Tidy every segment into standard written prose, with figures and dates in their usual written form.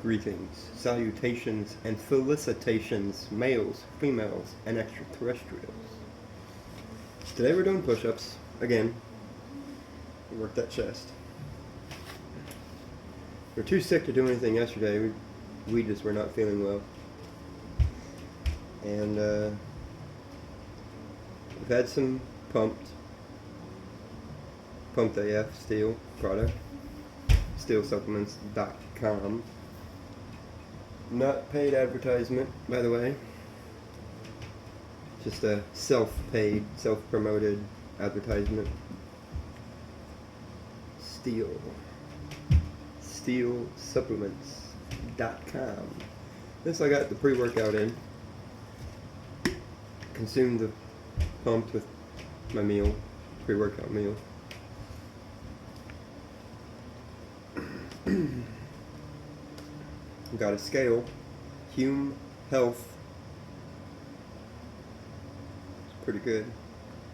Greetings, salutations, and felicitations, males, females, and extraterrestrials. Today we're doing push-ups again. Work that chest. We were too sick to do anything yesterday. We just were not feeling well. And we've had some pumped AF steel product, steelsupplements.com. Not paid advertisement, by the way. Just a self-paid, self-promoted advertisement. Steelsupplements.com. This I got the pre-workout in. Consumed the pumped with my meal, pre-workout meal. Got a scale, Hume Health. It's pretty good.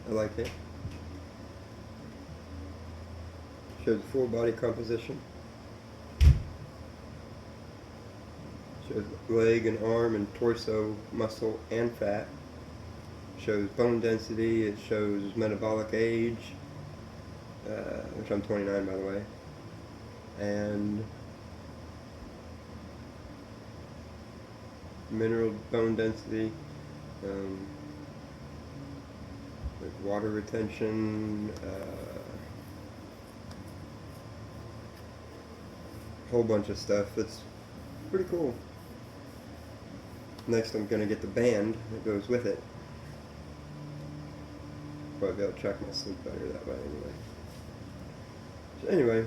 I like it. Shows full body composition. Shows leg and arm and torso muscle and fat. Shows bone density. It shows metabolic age, which I'm 29 by the way, and mineral bone density, like water retention, whole bunch of stuff. That's pretty cool. Next I'm gonna get the band that goes with it. Probably be able to track my sleep better that way anyway. So anyway,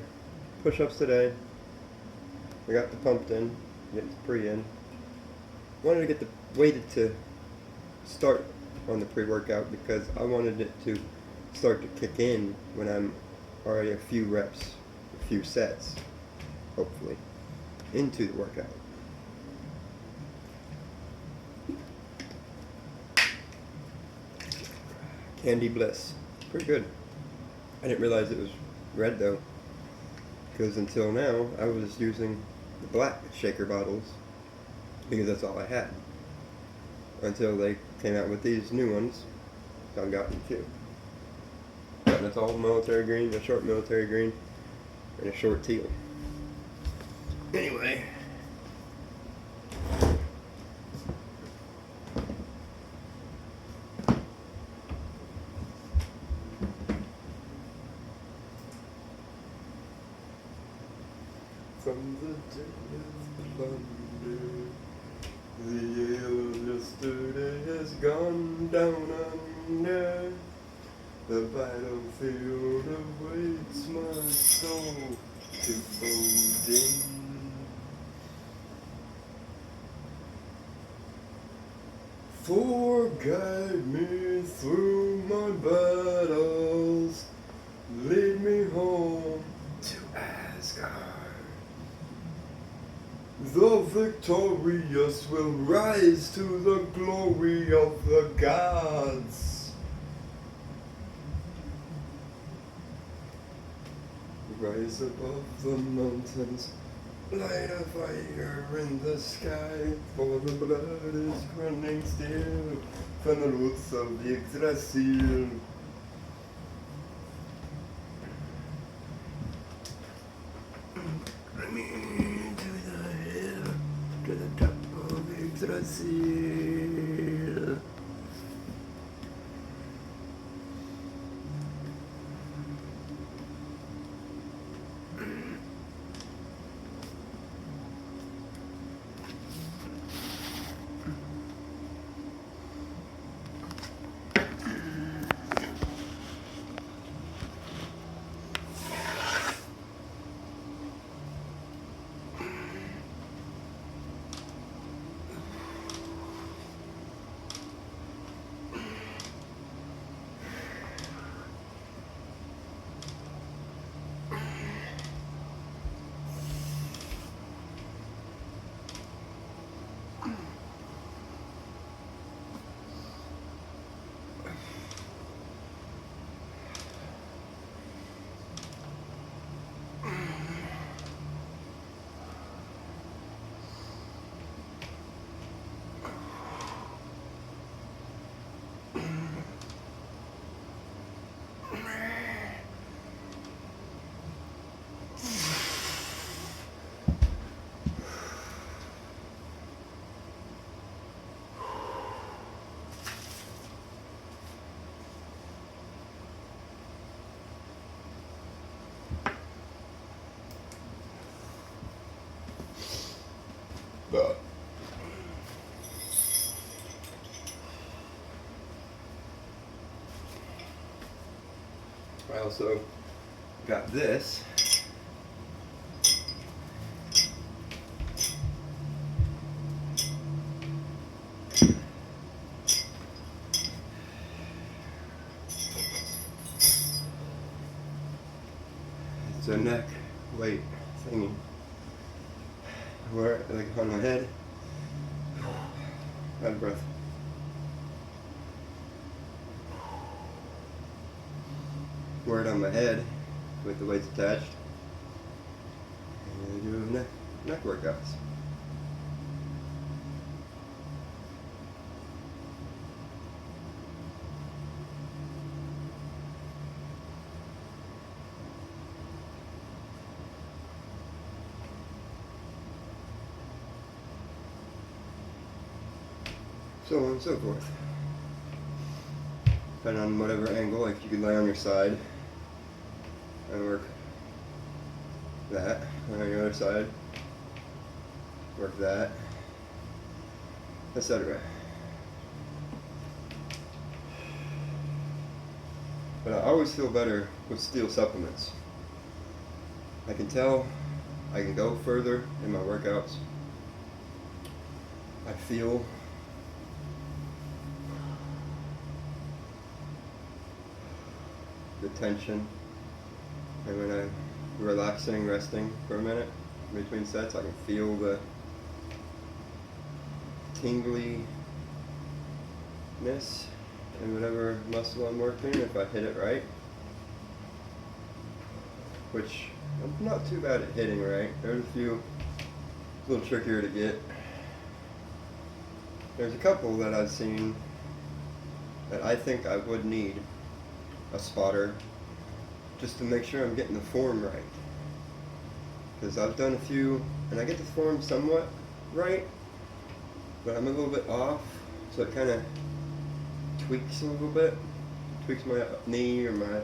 push-ups today. I got the pumped in, get the pre in. Wanted to get waited to start on the pre-workout because I wanted it to start to kick in when I'm already a few reps, a few sets, hopefully, into the workout. Candy Bliss. Pretty good. I didn't realize it was red though, because until now I was using the black shaker bottles because that's all I had. Until they came out with these new ones. I've gotten two. And it's all military green, a short military green, and a short teal. Anyway. From the day of plunder, the ale of yesterday has gone down under. The battlefield awaits my soul to fold in. For guide me through my battles, lead me home to Asgard. The victorious will rise to the glory of the gods. Rise above the mountains, light a fire in the sky, for the blood is running still from the roots of the Yggdrasil. To the top of Yggdrasil. But I also got this. It's a neck weight thingy. Wear it like on my head. Out of breath. Wear it on my head with the weights attached. And do neck workouts. So on and so forth. Depending on whatever angle, like you could lay on your side and work that, and on the other side, work that, etc. But I always feel better with steel supplements. I can tell I can go further in my workouts. I feel the tension, and when I'm relaxing, resting for a minute between sets, I can feel the tingliness in whatever muscle I'm working if I hit it right, which I'm not too bad at hitting right. There's a few a little trickier to get. There's a couple that I've seen that I think I would need a spotter just to make sure I'm getting the form right, because I've done a few and I get the form somewhat right, but I'm a little bit off, so it kind of tweaks a little bit, tweaks my knee or my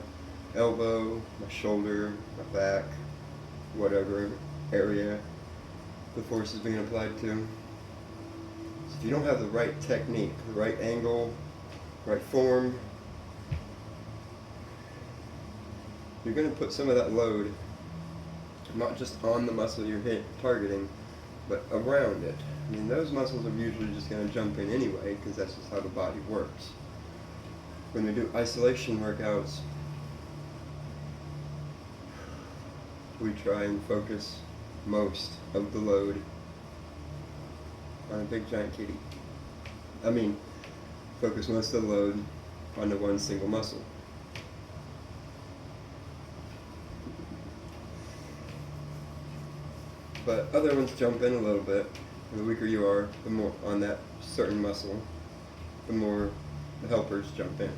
elbow, my shoulder, my back, whatever area the force is being applied to. So if you don't have the right technique, the right angle, right form, you're going to put some of that load not just on the muscle you're targeting, but around it. I mean, those muscles are usually just going to jump in anyway, because that's just how the body works. When we do isolation workouts, we try and focus most of the load on a big giant kitty. I mean, focus most of the load onto one single muscle. But other ones jump in a little bit. The weaker you are, the more on that certain muscle, the more the helpers jump in.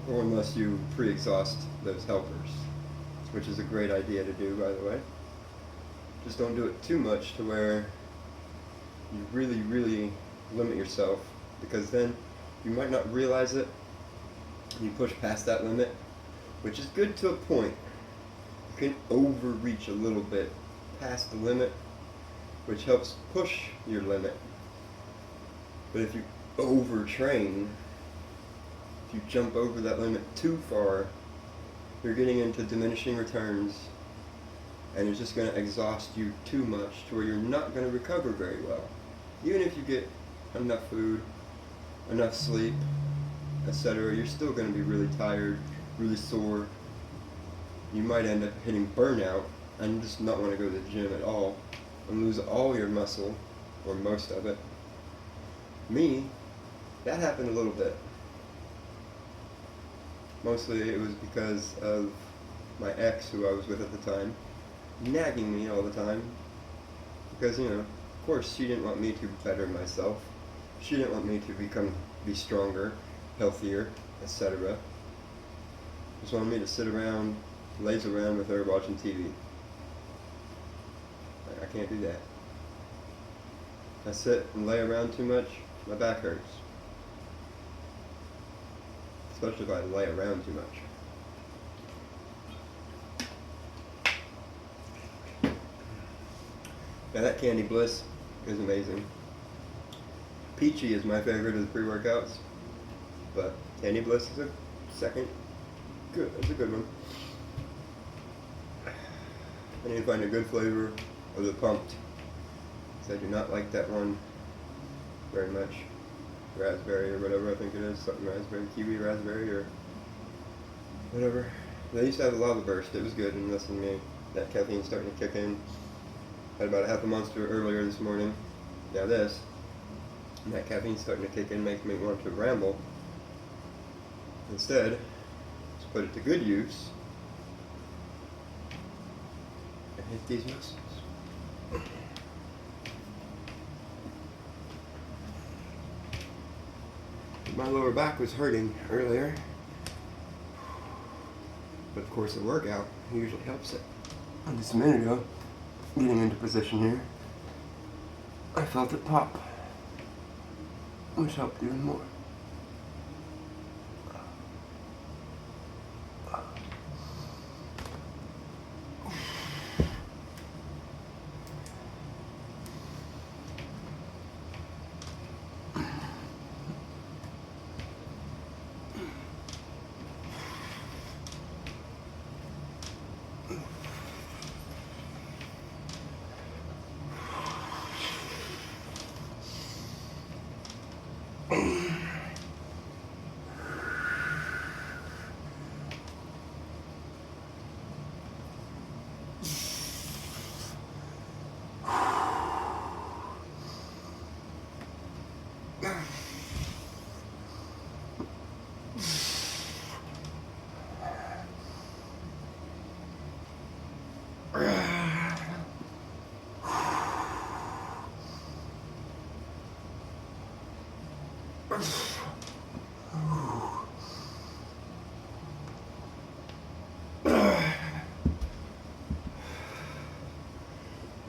Or unless you pre-exhaust those helpers, which is a great idea to do, by the way. Just don't do it too much to where you really, really limit yourself, because then you might not realize it. You push past that limit, which is good to a point. You can overreach a little bit past the limit, which helps push your limit. But if you overtrain, if you jump over that limit too far, you're getting into diminishing returns, and it's just going to exhaust you too much to where you're not going to recover very well. Even if you get enough food, enough sleep, etc., you're still going to be really tired, really sore. You might end up hitting burnout and just not want to go to the gym at all and lose all your muscle, or most of it. Me, that happened a little bit. Mostly it was because of my ex, who I was with at the time, nagging me all the time. Because, you know, of course she didn't want me to better myself. She didn't want me to be stronger, healthier, etc. Just wanted me to sit around, laze around with her watching TV. I can't do that. I sit and lay around too much, my back hurts. Especially if I lay around too much. Now that Candy Bliss is amazing. Peachy is my favorite of the pre-workouts, but Candy Bliss is a second. Good, that's a good one. I need to find a good flavor of the pumped, because I do not like that one very much. Raspberry or whatever I think it is, something raspberry, kiwi raspberry or whatever. They used to have a lava burst, it was good, and listen to me, that caffeine's starting to kick in. Had about a half a monster earlier this morning. Now this, and that caffeine's starting to kick in, makes me want to ramble. Instead, let's put it to good use and hit these muscles. My lower back was hurting earlier, but of course a workout usually helps it. And just a minute ago, getting into position here, I felt it pop, which helped even more.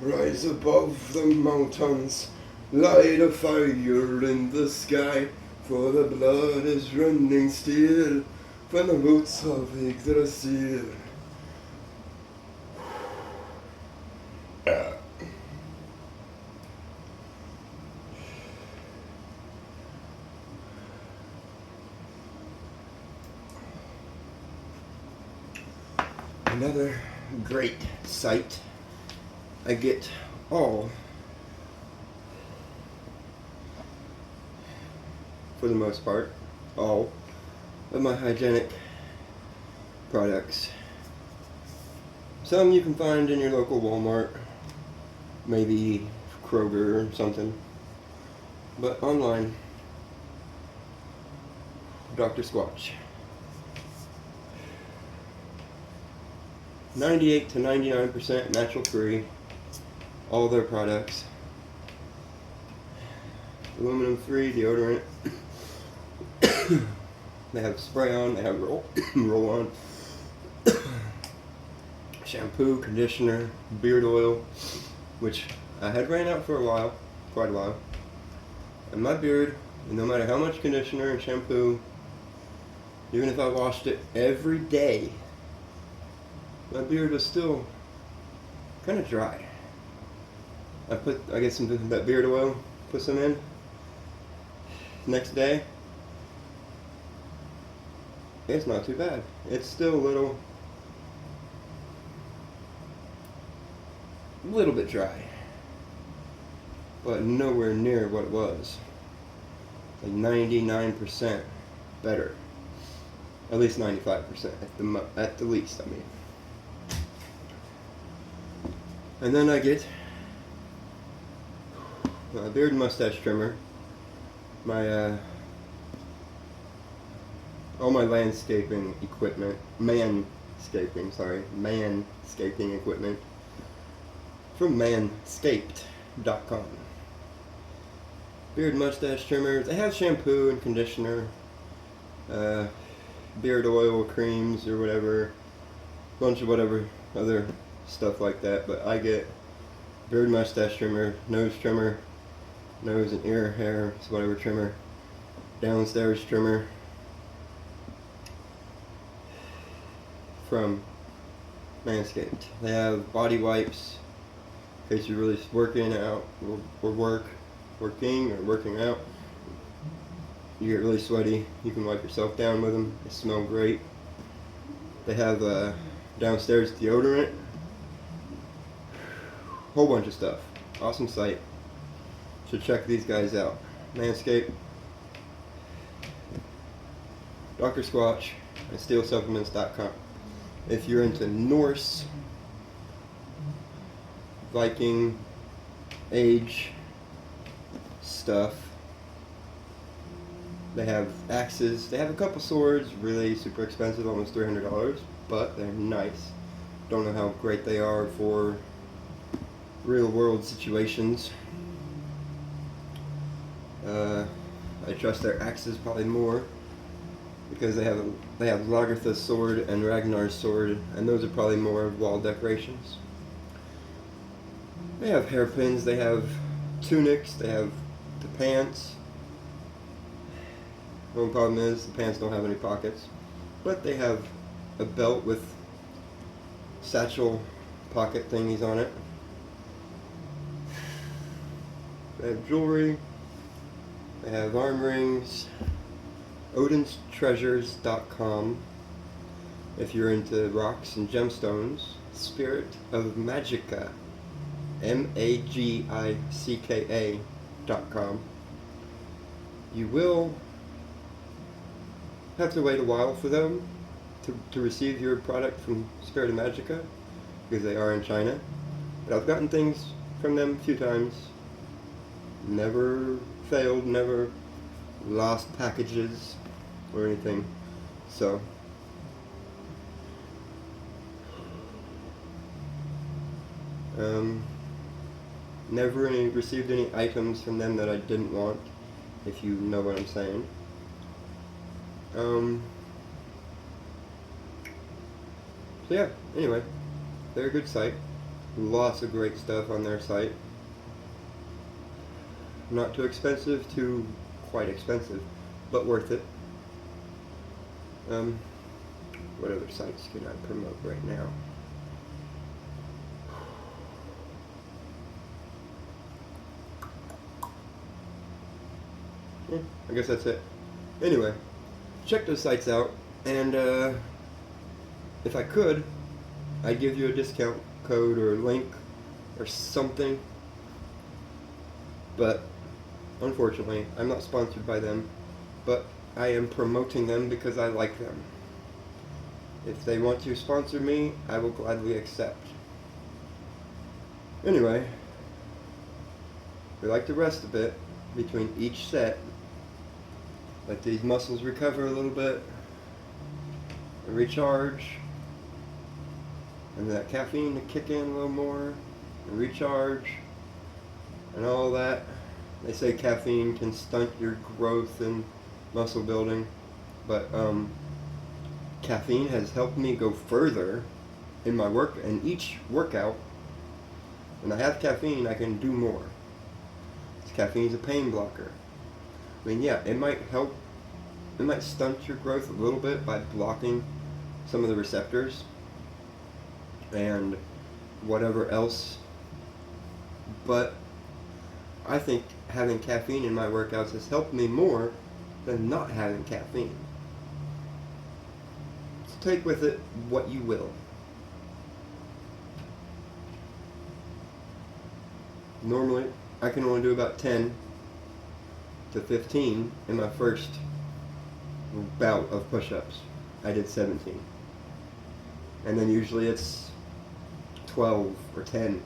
Rise above the mountains, light a fire in the sky, for the blood is running still from the roots of Yggdrasil. Another great sight. I get all, for the most part, all of my hygienic products. Some you can find in your local Walmart, maybe Kroger or something, but online, Dr. Squatch. 98 to 99% natural free. All their products. Aluminum free deodorant. They have spray on, they have roll on. Shampoo, conditioner, beard oil, which I had ran out for quite a while. And my beard, no matter how much conditioner and shampoo, even if I washed it every day, my beard was still kind of dry. I get some of that beard oil, put some in. Next day, it's not too bad. It's still a little bit dry, but nowhere near what it was. Like 99% better. At least 95% at the least, I mean. And then I get a beard and mustache trimmer, my all my landscaping equipment, manscaping equipment from manscaped.com. Beard mustache trimmers. They have shampoo and conditioner, beard oil, creams or whatever, bunch of whatever other stuff like that, but I get beard mustache trimmer, nose and ear hair, so whatever trimmer, downstairs trimmer from Manscaped. They have body wipes, in case you're really working out or working or working out. You get really sweaty, you can wipe yourself down with them. They smell great. They have downstairs deodorant, whole bunch of stuff. Awesome site. Should check these guys out. Manscaped, Dr. Squatch, and SteelSupplements.com. If you're into Norse, Viking, Age stuff, they have axes. They have a couple swords, really super expensive, almost $300, but they're nice. Don't know how great they are for real world situations. I trust their axes probably more because they have Lagertha's sword and Ragnar's sword, and those are probably more wall decorations. They have hairpins, they have tunics, they have the pants. The only problem is the pants don't have any pockets, but they have a belt with satchel pocket thingies on it. They have jewelry. They have arm rings. Odin'sTreasures.com. If you're into rocks and gemstones. Spirit of Magica. MAGICKA.com. You will have to wait a while for them to receive your product from Spirit of Magica because they are in China. But I've gotten things from them a few times. Never failed, never lost packages or anything. So never received any items from them that I didn't want, if you know what I'm saying. So yeah, anyway, they're a good site. Lots of great stuff on their site. Not too expensive, too quite expensive, but worth it. What other sites can I promote right now? I guess that's it. Anyway, check those sites out, and if I could, I'd give you a discount code or a link or something, but unfortunately, I'm not sponsored by them, but I am promoting them because I like them. If they want to sponsor me, I will gladly accept. Anyway, we like to rest a bit between each set. Let these muscles recover a little bit and recharge, and that caffeine to kick in a little more and recharge and all that. They say caffeine can stunt your growth and muscle building, but caffeine has helped me go further in my work, and each workout, when I have caffeine, I can do more. Caffeine is a pain blocker. I mean, yeah, it might help, it might stunt your growth a little bit by blocking some of the receptors and whatever else, but I think having caffeine in my workouts has helped me more than not having caffeine. So take with it what you will. Normally, I can only do about 10 to 15 in my first bout of push-ups. I did 17. And then usually it's 12 or 10.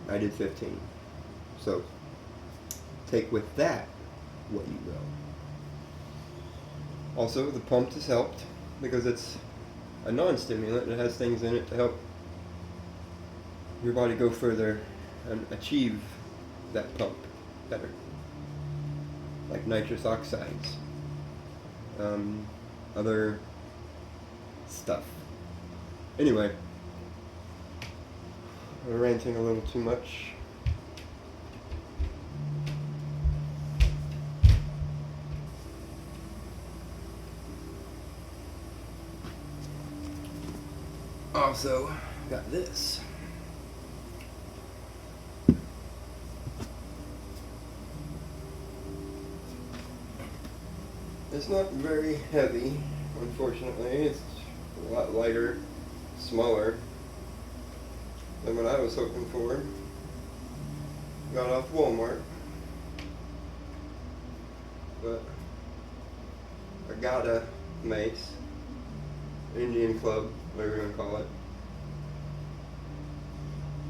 I did 15. So take with that what you will. Also, the pump has helped because it's a non-stimulant. It has things in it to help your body go further and achieve that pump better, like nitrous oxides, other stuff. Anyway, I'm ranting a little too much. Also, got this. It's not very heavy, unfortunately. It's a lot lighter, smaller than what I was hoping for. Got off Walmart. But I got a mace, Indian club, whatever you want to call it.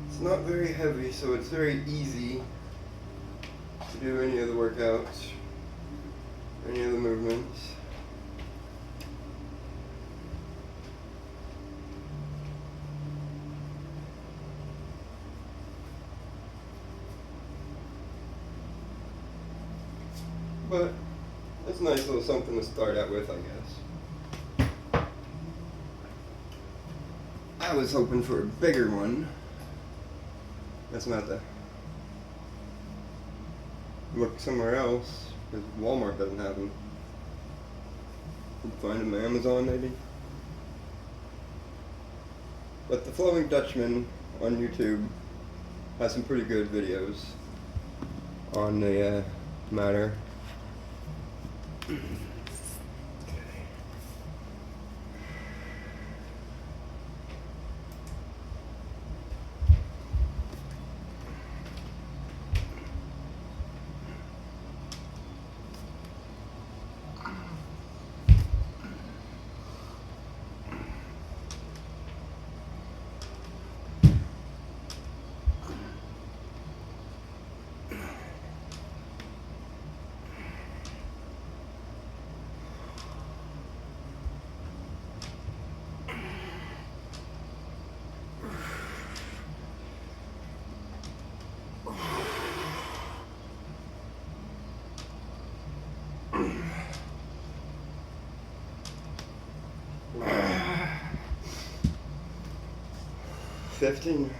It's not very heavy, so it's very easy to do any of the workouts, any of the movements. But it's a nice little something to start out with, I guess. I was hoping for a bigger one. That's not the look somewhere else, because Walmart doesn't have them. You can find them on Amazon, maybe. But the Flowing Dutchman on YouTube has some pretty good videos on the matter.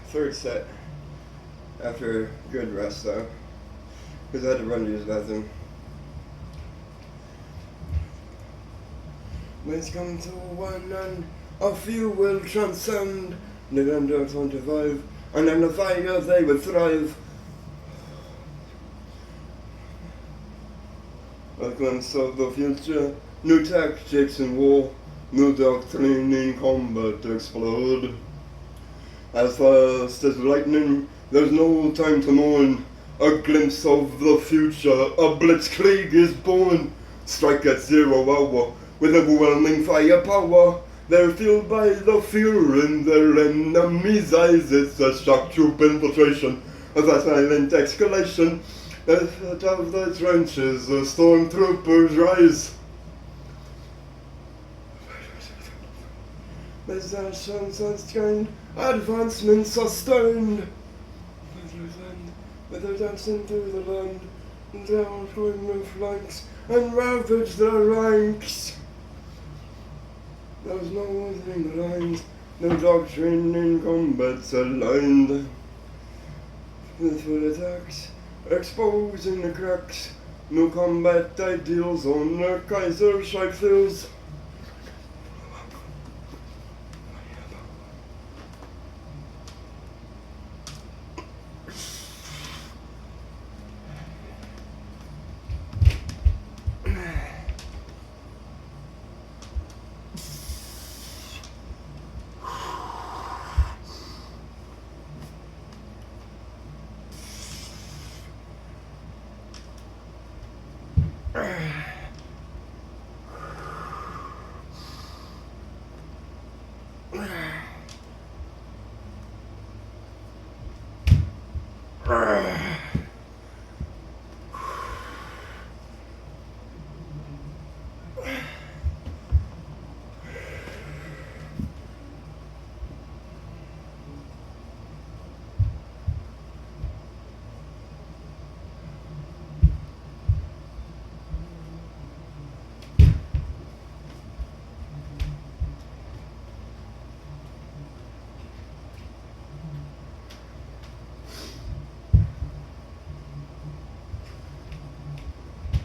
Third set after a good rest though, because I had to run to use the bathroom. Let's come to one and a few will transcend the under 25, and in the fire they will thrive. A glimpse of the future, new tactics in war, new doctrine in combat explode. As fast as lightning, there's no time to mourn. A glimpse of the future, a blitzkrieg is born. Strike at 0 hour, with overwhelming firepower. They're fueled by the fear in their enemies' eyes. It's a shock troop infiltration, a violent escalation. Out of the trenches, the stormtroopers rise. Possessions unstrained, advancement sustained. With their dancing through the land, down through the flanks, and ravage their ranks. There was no withering the lines, no doctrine in combat's aligned. With attacks, exposing the cracks, no combat ideals on the Kaiserreich fields.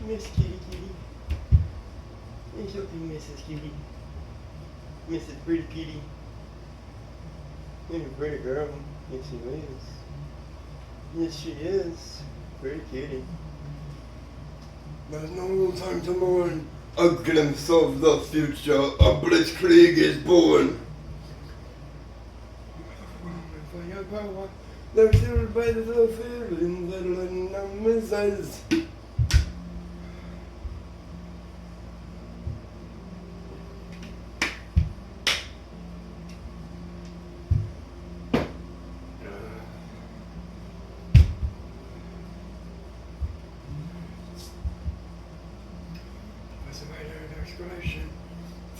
Miss Kitty Kitty. It's okay, Mrs. Kitty. Mrs. Pretty Kitty. You're a pretty girl. Yes, she is. Yes, she is. Pretty kitty. There's no time to mourn. A glimpse of the future, a blitzkrieg is born. Firepower, they're fueled by the feeling that in missiles.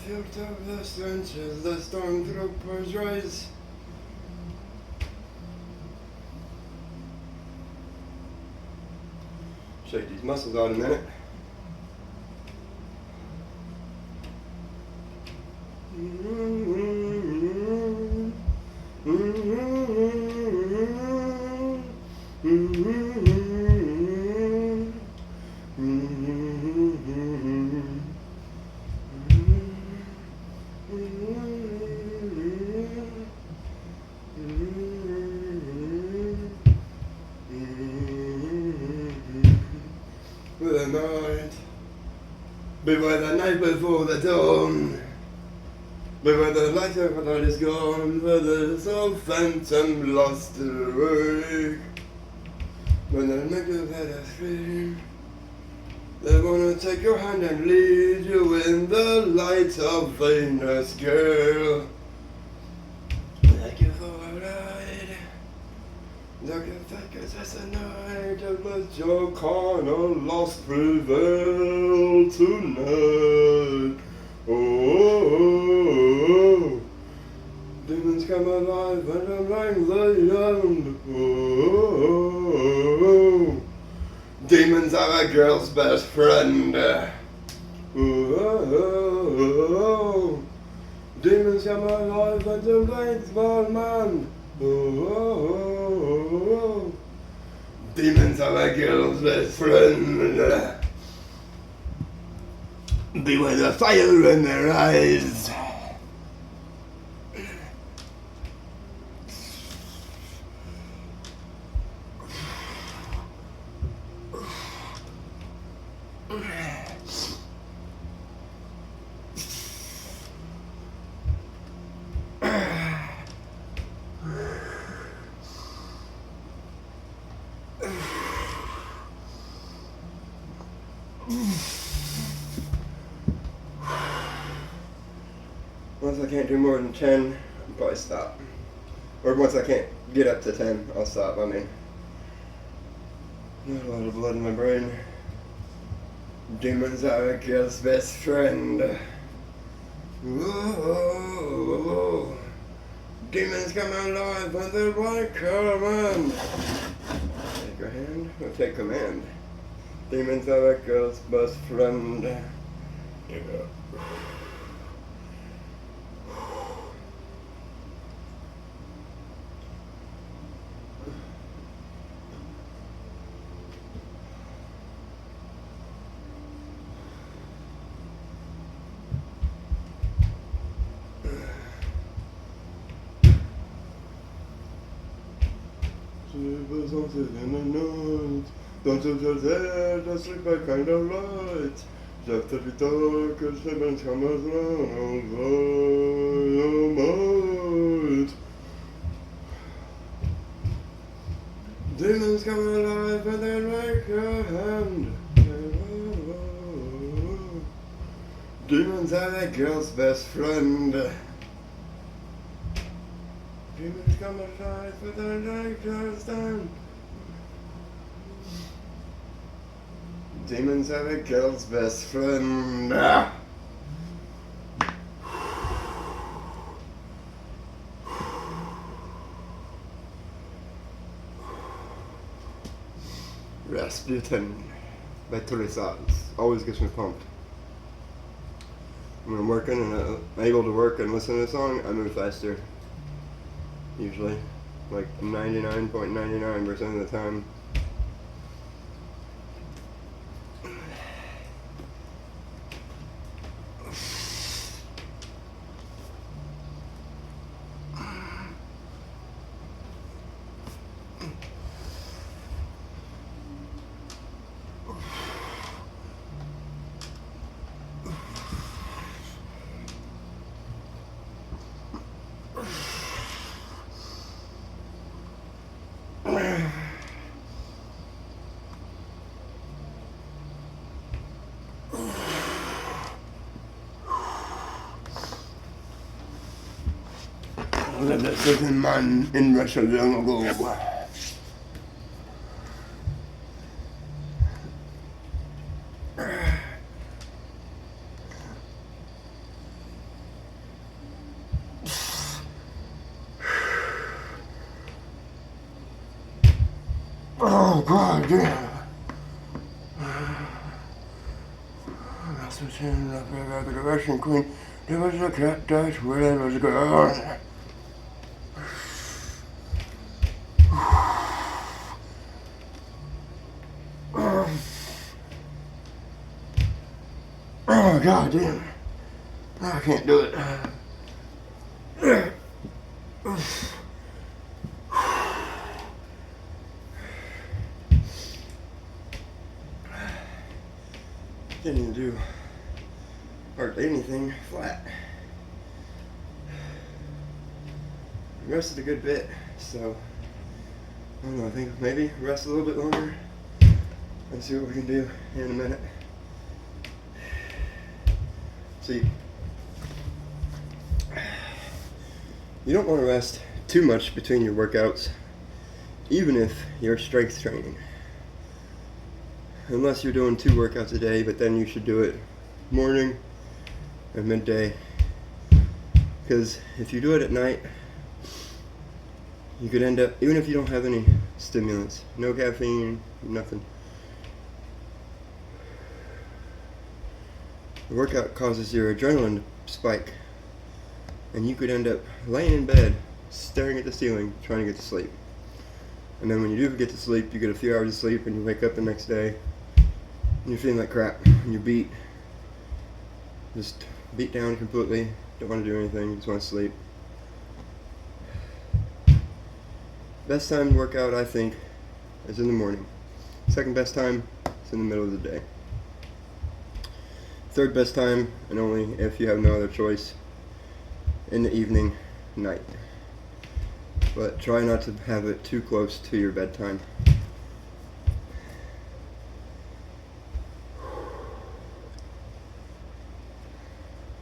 Field of the trenches, the stormtroopers rise. Shake these muscles out a minute. The night, beware the night before the dawn, beware the light of the night is gone, where there's a phantom lost awake. When the night of head is free, they wanna take your hand and lead you in the light of Venus, girl. Thank you for a ride. Dark and thick as the night, and let your carnal lust prevail tonight. Oh, demons come alive and rang the end. Oh, demons are a girl's best friend. Oh, demons come alive and rang the man. Oh, demons are a girl's best friend. Beware the fire in their eyes. Once I can't do more than 10, I'll probably stop. Or once I can't get up to 10, I'll stop. I mean, not a lot of blood in my brain. Demons are a girl's best friend. Whoa, demons come alive when the right command. Take your hand, or take command. Demons are a girl's best friend. Yeah. In the night, don't you just there, just sleep by kind of light. Just to be dark as heaven come around your might. Demons come alive and they like your hand. Demons are a girl's best friend. Demons come alive with their light stand. Demons are a girl's best friend. Rasputin by Teresa always gets me pumped. When I'm working and I'm able to work and listen to the song, I move faster. Usually, like 99.99% of the time. Let that certain man in Russia long ago. Oh God, yeah. That's what's in the Russian queen. There was a cat that where there was a girl. Oh God damn. I can't do it. Can't even do hardly anything flat. Rested a good bit, so I don't know, I think maybe rest a little bit longer and see what we can do in a minute. See, you don't want to rest too much between your workouts, even if you're strength training. Unless you're doing 2 workouts a day, but then you should do it morning and midday. Because if you do it at night, you could end up, even if you don't have any stimulants, no caffeine, nothing. The workout causes your adrenaline to spike, and you could end up laying in bed, staring at the ceiling, trying to get to sleep. And then when you do get to sleep, you get a few hours of sleep, and you wake up the next day, and you're feeling like crap, and you're beat, just beat down completely, don't want to do anything, just want to sleep. Best time to work out, I think, is in the morning. Second best time is in the middle of the day. Third best time, and only if you have no other choice, in the evening, night. But try not to have it too close to your bedtime.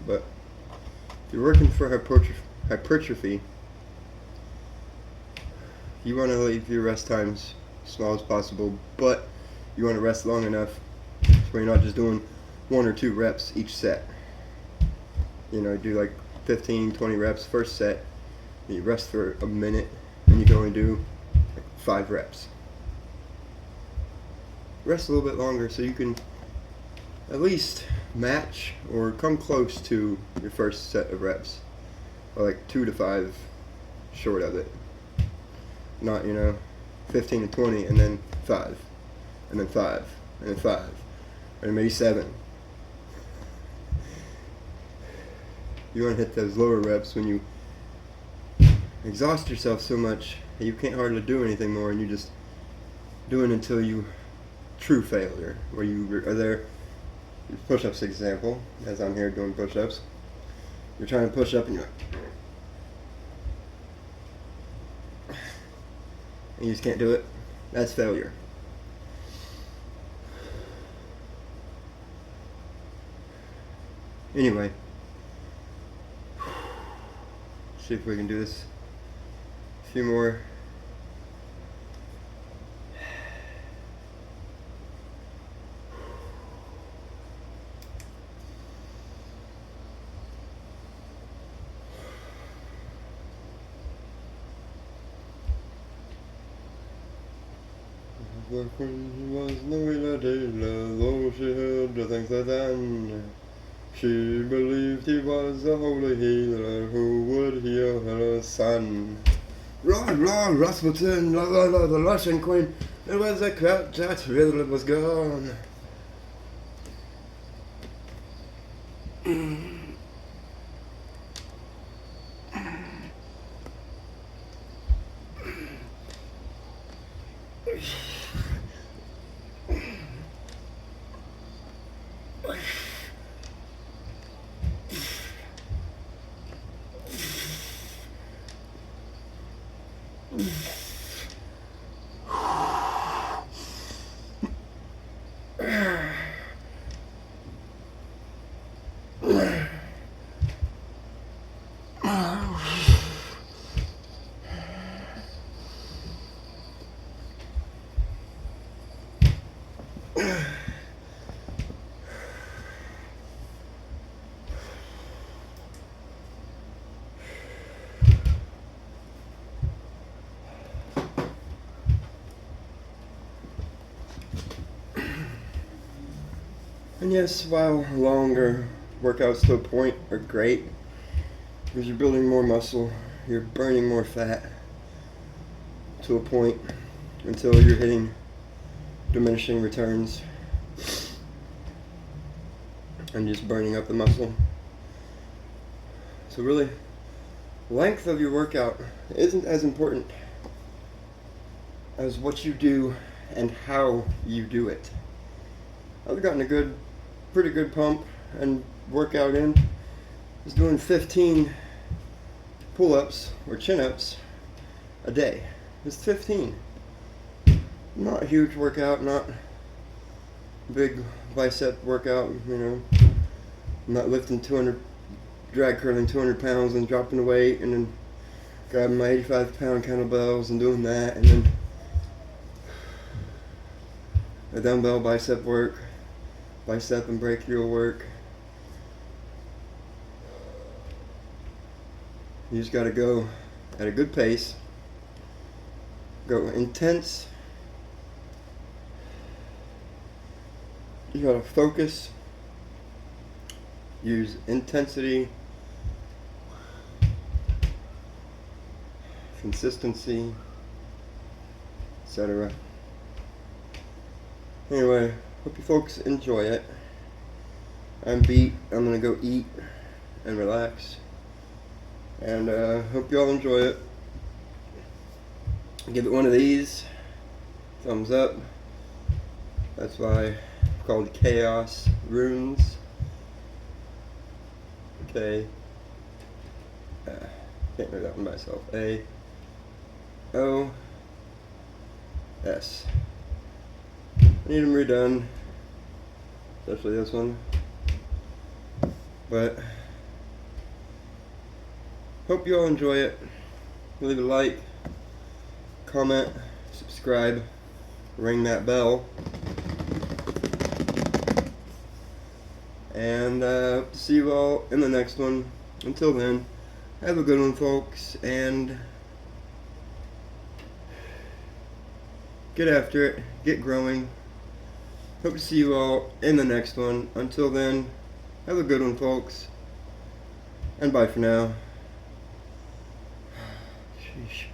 But if you're working for hypertrophy, you want to leave your rest times small as possible, but you want to rest long enough so you're not just doing 1 or 2 reps each set. You know, do like 15, 20 reps first set, and you rest for a minute, and you can only do like 5 reps. Rest a little bit longer so you can at least match or come close to your first set of reps, or like 2 to 5 short of it. Not, 15 to 20 and then 5, and then 5, and then 5, or maybe 7. You want to hit those lower reps when you exhaust yourself so much that you can't hardly do anything more, and you just doing until you true failure, where you are there. Push-ups example, as I'm here doing push-ups. You're trying to push up and you just can't do it. That's failure. Anyway, see if we can do this a few more. The queen was no lady, though she heard the things that then. She believed he was a holy healer who would heal her son. Rah, rah, Rasputin, la la la, the Russian queen. There was a cat that really was gone. And yes, while longer workouts to a point are great, because you're building more muscle, you're burning more fat to a point until you're hitting diminishing returns and just burning up the muscle. So really, length of your workout isn't as important as what you do and how you do it. I've gotten a pretty good pump and workout in. I was doing 15 pull-ups or chin-ups a day. It's 15. Not a huge workout, not big bicep workout, you know. I'm not lifting drag curling 200 pounds and dropping the weight and then grabbing my 85-pound kettlebells and doing that, and then a dumbbell bicep work, bicep and brachial work. You just gotta go at a good pace, go intense. You gotta focus, use intensity, consistency, etc. Anyway, hope you folks enjoy it. I'm beat. I'm gonna go eat and relax. And hope you all enjoy it. Give it one of these. Thumbs up. That's why it's called Chaos Runes. Okay. Can't do that one by myself. A-O-S. I need them redone. Especially this one. But hope you all enjoy it. Leave a like, comment, subscribe, ring that bell. And hope to see you all in the next one. Until then, have a good one, folks, and get after it, get growing. Hope to see you all in the next one. Until then, have a good one, folks, and bye for now. Sheesh.